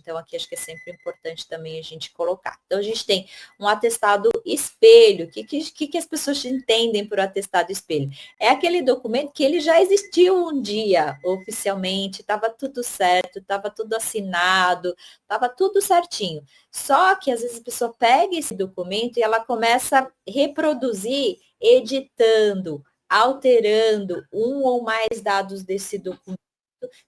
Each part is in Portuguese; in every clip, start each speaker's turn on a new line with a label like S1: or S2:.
S1: Então, aqui acho que é sempre importante também a gente colocar. Então, a gente tem um atestado espelho. O que as pessoas entendem por atestado espelho? É aquele documento que ele já existiu um dia, oficialmente, estava tudo certo, estava tudo assinado, estava tudo certinho. Só que, às vezes, a pessoa pega esse documento e ela começa a reproduzir, editando, alterando um ou mais dados desse documento,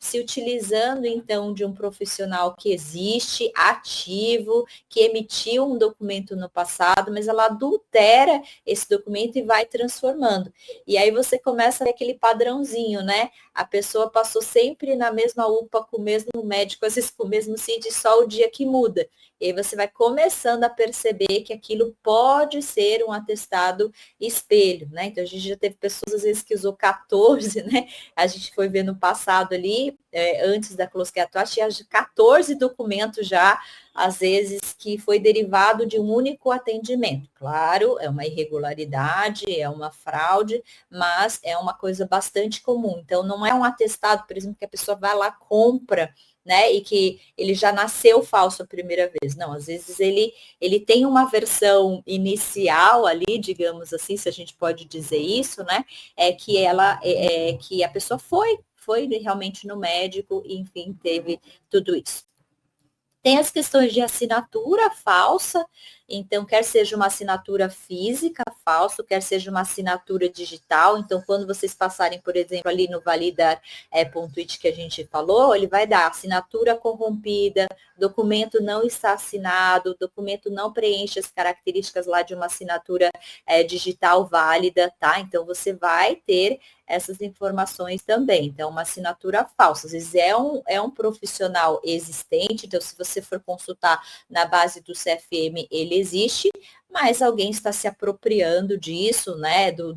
S1: se utilizando então de um profissional que existe, ativo, que emitiu um documento no passado, mas ela adultera esse documento e vai transformando. E aí você começa a ver aquele padrãozinho, né? A pessoa passou sempre na mesma UPA, com o mesmo médico, às vezes com o mesmo CID, só o dia que muda. E aí você vai começando a perceber que aquilo pode ser um atestado espelho, né? Então a gente já teve pessoas, às vezes, que usou 14, né? A gente foi ver no passado ali, antes da closqueatoase, tinha 14 documentos já, às vezes, que foi derivado de um único atendimento. Claro, é uma irregularidade, é uma fraude, mas é uma coisa bastante comum. Então, não é um atestado, por exemplo, que a pessoa vai lá, compra, né, e que ele já nasceu falso a primeira vez. Não, às vezes ele tem uma versão inicial ali, digamos assim, se a gente pode dizer isso, né, que a pessoa foi realmente no médico e, enfim, teve tudo isso. Tem as questões de assinatura falsa, então, quer seja uma assinatura física falsa, quer seja uma assinatura digital. Então, quando vocês passarem, por exemplo, ali no validar.it que a gente falou, ele vai dar assinatura corrompida, documento não está assinado, documento não preenche as características lá de uma assinatura digital válida, tá? Então, você vai ter essas informações também. Então, uma assinatura falsa. Às vezes é um profissional existente, então, se você for consultar na base do CFM, ele existe, mas alguém está se apropriando disso, né, do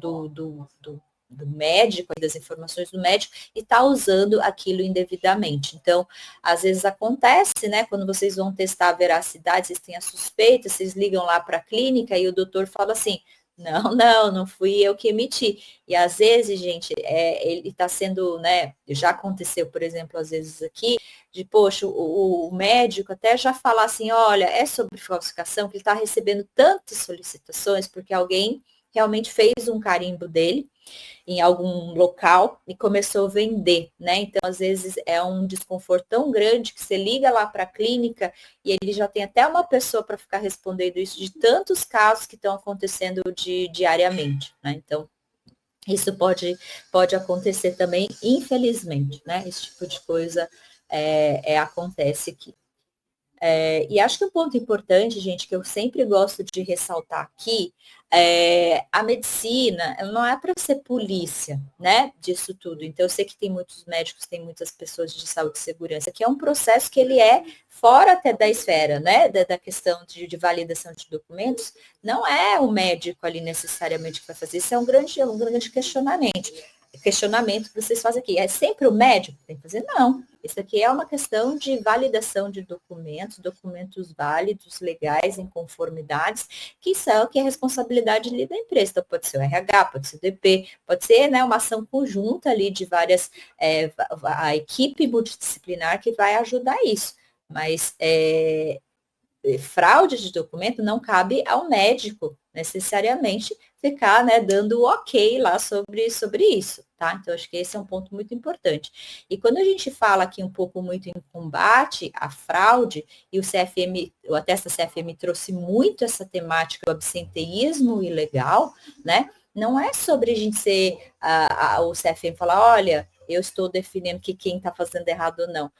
S1: médico, das informações do médico, e está usando aquilo indevidamente. Então, às vezes acontece, né, quando vocês vão testar a veracidade, vocês têm a suspeita, vocês ligam lá para a clínica e o doutor fala assim, não fui eu que emiti. E às vezes, gente, ele está sendo, né, já aconteceu, por exemplo, às vezes aqui, de, poxa, o médico até já falar assim, olha, é sobre falsificação, que ele está recebendo tantas solicitações, porque alguém realmente fez um carimbo dele em algum local e começou a vender, né? Então, às vezes, é um desconforto tão grande que você liga lá para a clínica e ele já tem até uma pessoa para ficar respondendo isso de tantos casos que estão acontecendo diariamente, né? Então, isso pode acontecer também, infelizmente, né? Esse tipo de coisa acontece aqui. E acho que um ponto importante, gente, que eu sempre gosto de ressaltar aqui, a medicina não é para ser polícia, né, disso tudo. Então, eu sei que tem muitos médicos, tem muitas pessoas de saúde e segurança, que é um processo que ele é fora até da esfera, né, da questão de validação de documentos. Não é o médico ali necessariamente que vai fazer isso, é um grande questionamento que vocês fazem aqui. É sempre o médico que tem que fazer? Não. Isso aqui é uma questão de validação de documentos válidos, legais, em conformidades, que é responsabilidade ali da empresa. Então, pode ser o RH, pode ser o DP, pode ser, né, uma ação conjunta ali de várias, a equipe multidisciplinar que vai ajudar isso. Mas fraude de documento não cabe ao médico necessariamente ficar, né, dando ok lá sobre isso, tá? Então, acho que esse é um ponto muito importante. E quando a gente fala aqui um pouco muito em combate à fraude, e o CFM, o Atesta CFM trouxe muito essa temática do absenteísmo ilegal, né? Não é sobre a gente ser, o CFM falar, olha, eu estou definindo que quem está fazendo errado ou não.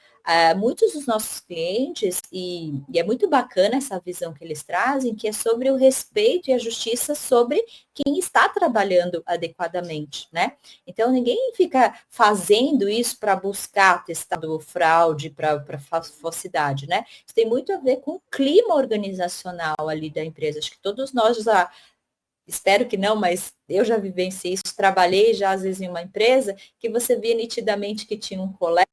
S1: Muitos dos nossos clientes, e é muito bacana essa visão que eles trazem, que é sobre o respeito e a justiça sobre quem está trabalhando adequadamente, né? Então, ninguém fica fazendo isso para buscar atestado fraude, para falsidade, né? Isso tem muito a ver com o clima organizacional ali da empresa. Acho que todos nós já, espero que não, mas eu já vivenciei isso, trabalhei já às vezes em uma empresa que você via nitidamente que tinha um colega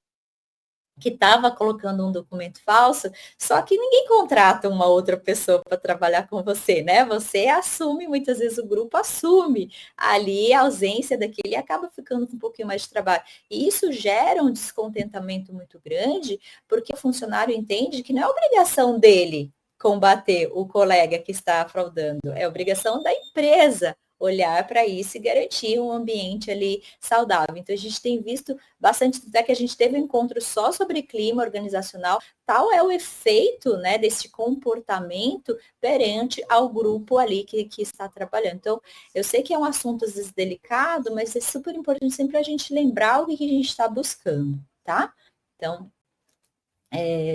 S1: que estava colocando um documento falso, só que ninguém contrata uma outra pessoa para trabalhar com você, né? Você assume, muitas vezes o grupo assume ali a ausência daquele e acaba ficando com um pouquinho mais de trabalho. E isso gera um descontentamento muito grande, porque o funcionário entende que não é obrigação dele combater o colega que está fraudando, é obrigação da empresa olhar para isso e garantir um ambiente ali saudável. Então, a gente tem visto bastante, até que a gente teve um encontro só sobre clima organizacional, tal é o efeito, né, desse comportamento perante ao grupo ali que está trabalhando. Então, eu sei que é um assunto às vezes delicado, mas é super importante sempre a gente lembrar o que a gente está buscando, tá? Então,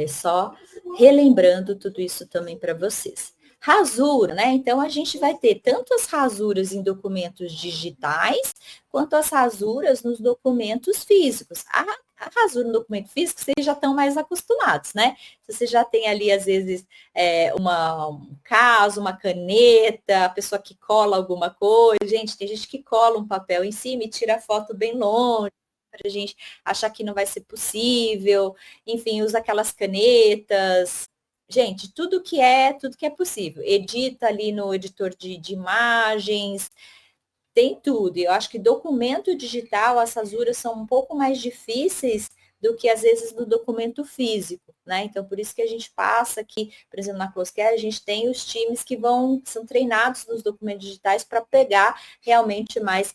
S1: só relembrando tudo isso também para vocês. Rasura, né? Então a gente vai ter tanto as rasuras em documentos digitais, quanto as rasuras nos documentos físicos. A rasura no documento físico, vocês já estão mais acostumados, né? Você já tem ali, às vezes, um caso, uma caneta, a pessoa que cola alguma coisa. Gente, tem gente que cola um papel em cima e tira a foto bem longe, para a gente achar que não vai ser possível, enfim, usa aquelas canetas. Gente, tudo que é possível. Edita ali no editor de imagens, tem tudo. Eu acho que documento digital, as rasuras são um pouco mais difíceis do que às vezes no documento físico, né? Então, por isso que a gente passa aqui, por exemplo, na Closecare, a gente tem os times que são treinados nos documentos digitais para pegar realmente mais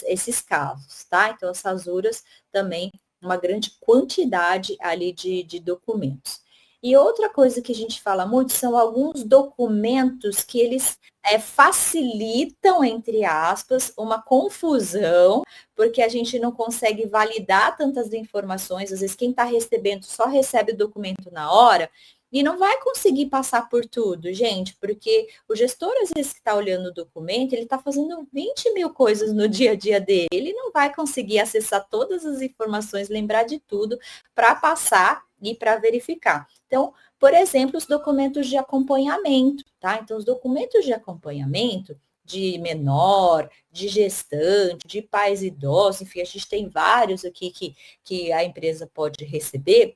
S1: esses casos, tá? Então, as rasuras também, uma grande quantidade ali de documentos. E outra coisa que a gente fala muito são alguns documentos que eles facilitam, entre aspas, uma confusão, porque a gente não consegue validar tantas informações. Às vezes, quem está recebendo só recebe o documento na hora e não vai conseguir passar por tudo, gente, porque o gestor, às vezes, que está olhando o documento, ele está fazendo 20 mil coisas no dia a dia dele, ele não vai conseguir acessar todas as informações, lembrar de tudo para passar e para verificar. Então, por exemplo, os documentos de acompanhamento, tá? Então, os documentos de acompanhamento de menor, de gestante, de pais idosos, enfim, a gente tem vários aqui que a empresa pode receber.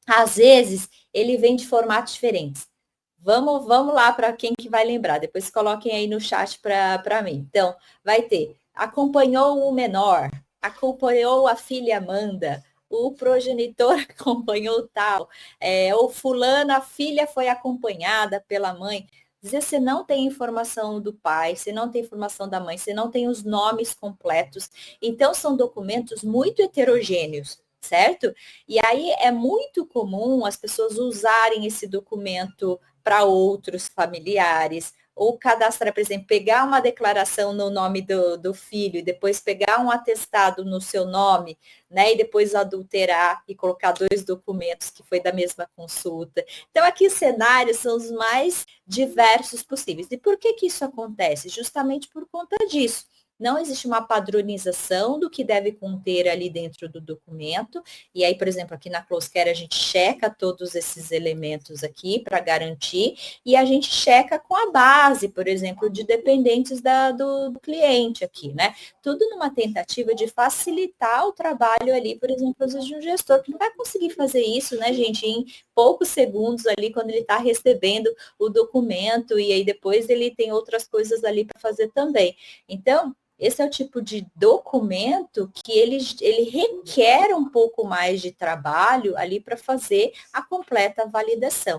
S1: Às vezes, ele vem de formatos diferentes. Vamos lá para quem que vai lembrar. Depois coloquem aí no chat para mim. Então, vai ter acompanhou o menor, acompanhou a filha Amanda, o progenitor acompanhou tal, ou fulano, a filha foi acompanhada pela mãe. Dizer, você não tem informação do pai, você não tem informação da mãe, você não tem os nomes completos. Então, são documentos muito heterogêneos, certo? E aí é muito comum as pessoas usarem esse documento para outros familiares, ou cadastrar, por exemplo, pegar uma declaração no nome do filho e depois pegar um atestado no seu nome, né? E depois adulterar e colocar dois documentos que foi da mesma consulta. Então, aqui os cenários são os mais diversos possíveis. E por que isso acontece? Justamente por conta disso. Não existe uma padronização do que deve conter ali dentro do documento. E aí, por exemplo, aqui na Closecare a gente checa todos esses elementos aqui para garantir e a gente checa com a base, por exemplo, de dependentes do cliente aqui, né? Tudo numa tentativa de facilitar o trabalho ali, por exemplo, às vezes de um gestor que não vai conseguir fazer isso, né, gente, em poucos segundos ali quando ele está recebendo o documento e aí depois ele tem outras coisas ali para fazer também. Então, esse é o tipo de documento que ele requer um pouco mais de trabalho ali para fazer a completa validação.